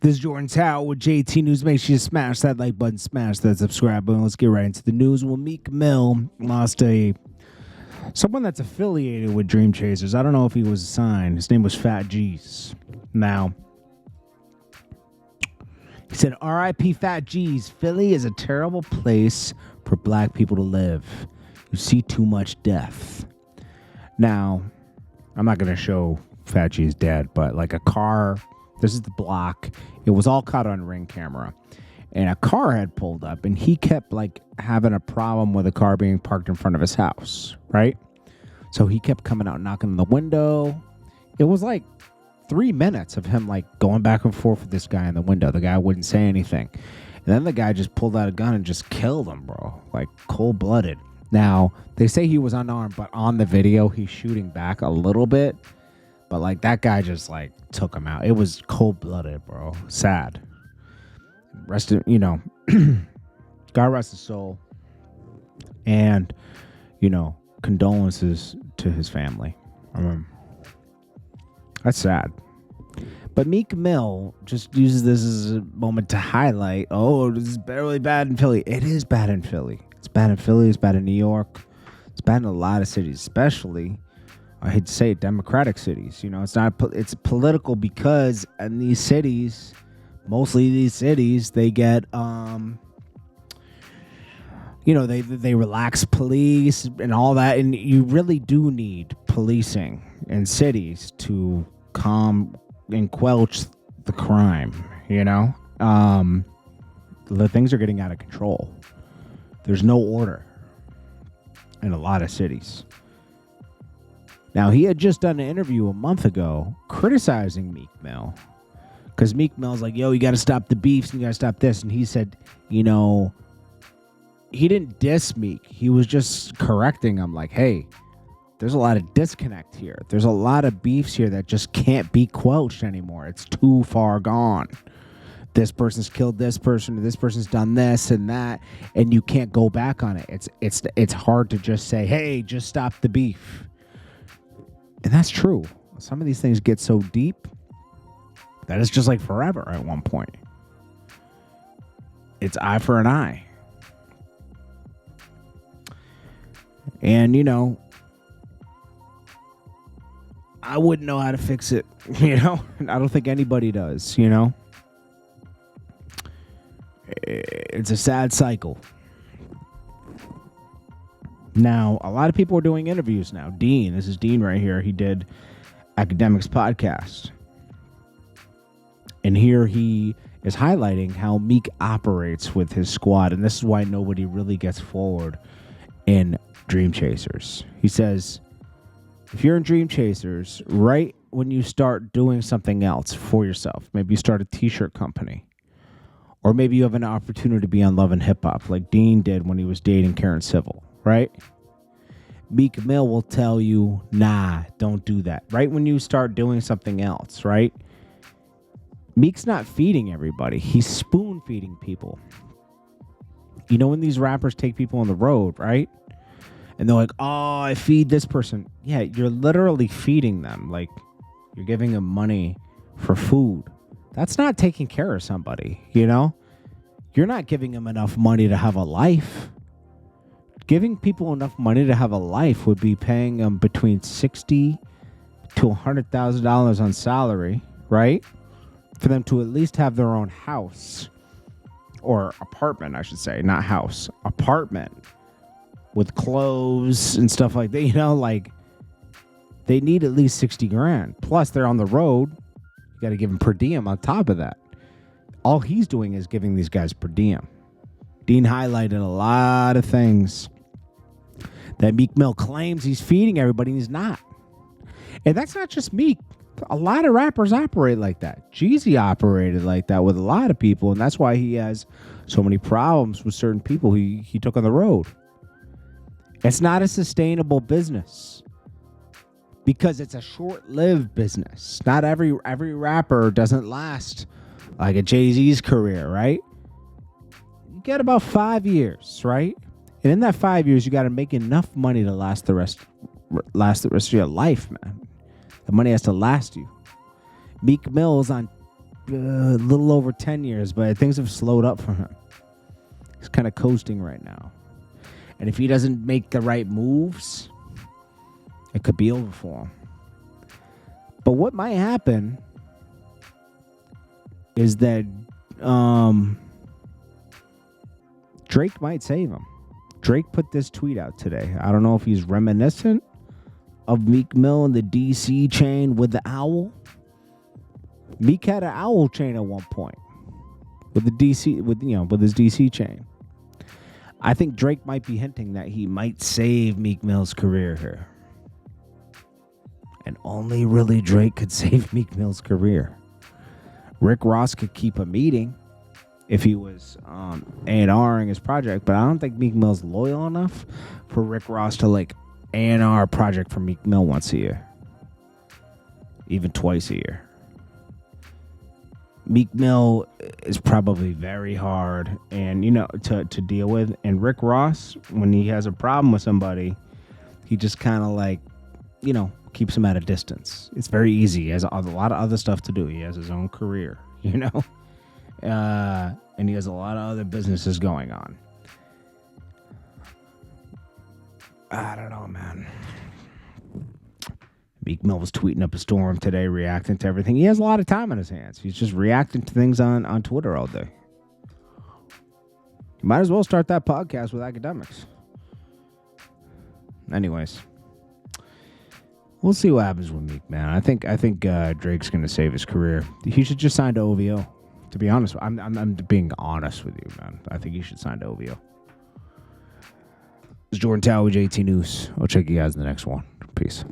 This is Jordan Tower with JT News. Make sure you smash that like button, smash that subscribe button. Let's get right into the news. Well, Meek Mill lost someone that's affiliated with Dream Chasers. I don't know if he was assigned. His name was Fat G's. Now, he said, R.I.P. Fat G's. Philly is a terrible place for black people to live. You see too much death. Now, I'm not going to show Fat G's dead, but like a car... This is the block. It was all caught on Ring camera. And a car had pulled up, and he kept, like, having a problem with a car being parked in front of his house, right? So he kept coming out, knocking on the window. It was, like, 3 minutes of him, like, going back and forth with this guy in the window. The guy wouldn't say anything. And then the guy just pulled out a gun and just killed him, bro. Like, cold-blooded. Now, they say he was unarmed, but on the video, he's shooting back a little bit. But, like, that guy just, like, took him out. It was cold-blooded, bro. Sad. God rest his soul. And, condolences to his family. That's sad. But Meek Mill just uses this as a moment to highlight, oh, this is really bad in Philly. It is bad in Philly. It's bad in Philly. It's bad in New York. It's bad in a lot of cities, especially... I hate to say it, democratic cities. It's political because in these cities, mostly these cities, they get, they relax police and all that. And you really do need policing in cities to calm and quelch the crime, The things are getting out of control. There's no order in a lot of cities. Now, he had just done an interview a month ago criticizing Meek Mill. Because Meek Mill's like, yo, you got to stop the beefs and you got to stop this. And he said, he didn't diss Meek. He was just correcting him like, hey, there's a lot of disconnect here. There's a lot of beefs here that just can't be quelched anymore. It's too far gone. This person's killed this person, this person's done this and that, and you can't go back on it. It's hard to just say, hey, just stop the beef. And that's true. Some of these things get so deep that it's just like forever at one point. It's eye for an eye. And, I wouldn't know how to fix it, I don't think anybody does, It's a sad cycle. Now, a lot of people are doing interviews now. Dean, this is Dean right here. He did THNKS podcast. And here he is highlighting how Meek operates with his squad. And this is why nobody really gets forward in Dream Chasers. He says, if you're in Dream Chasers, right when you start doing something else for yourself, maybe you start a t-shirt company, or maybe you have an opportunity to be on Love and Hip Hop like Dean did when he was dating Karen Civil. Right? Meek Mill will tell you, nah, don't do that. Right when you start doing something else, right? Meek's not feeding everybody. He's spoon feeding people. When these rappers take people on the road, right? And they're like, oh, I feed this person. Yeah, you're literally feeding them. Like, you're giving them money for food. That's not taking care of somebody, You're not giving them enough money to have a life. Giving people enough money to have a life would be paying them between $60,000 to $100,000 on salary, right? For them to at least have their own house or apartment, I should say, not house, apartment with clothes and stuff like that. They need at least 60 grand. Plus, they're on the road. You got to give them per diem on top of that. All he's doing is giving these guys per diem. Dean highlighted a lot of things that Meek Mill claims he's feeding everybody, and he's not. And that's not just Meek. A lot of rappers operate like that. Jeezy operated like that with a lot of people, and that's why he has so many problems with certain people he took on the road. It's not a sustainable business because it's a short-lived business. Not every rapper doesn't last like a Jay-Z's career, right? You get about 5 years, right? And in that 5 years, you got to make enough money to last the rest of your life, man. The money has to last you. Meek Mill is on little over 10 years, but things have slowed up for him. He's kind of coasting right now. And if he doesn't make the right moves, it could be over for him. But what might happen is that Drake might save him. Drake put this tweet out today. I don't know if he's reminiscent of Meek Mill and the DC chain with the owl. Meek had an owl chain at one point with the DC, with his DC chain. I think Drake might be hinting that he might save Meek Mill's career here. And only really Drake could save Meek Mill's career. Rick Ross could keep a meeting if he was A&Ring his project, but I don't think Meek Mill's loyal enough for Rick Ross to like A&R a project for Meek Mill once a year. Even twice a year. Meek Mill is probably very hard and to deal with. And Rick Ross, when he has a problem with somebody, he just kind of like, keeps him at a distance. It's very easy. He has a lot of other stuff to do. He has his own career, and he has a lot of other businesses going on. I don't know, man. Meek Mill was tweeting up a storm today, reacting to everything. He has a lot of time on his hands. He's just reacting to things on Twitter all day. You might as well start that podcast with academics. Anyways, we'll see what happens with Meek, man. I think Drake's going to save his career. He should just sign to OVO. To be honest, I'm being honest with you, man. I think he should sign to OVO. This is Jordan Tower with JT News. I'll check you guys in the next one. Peace.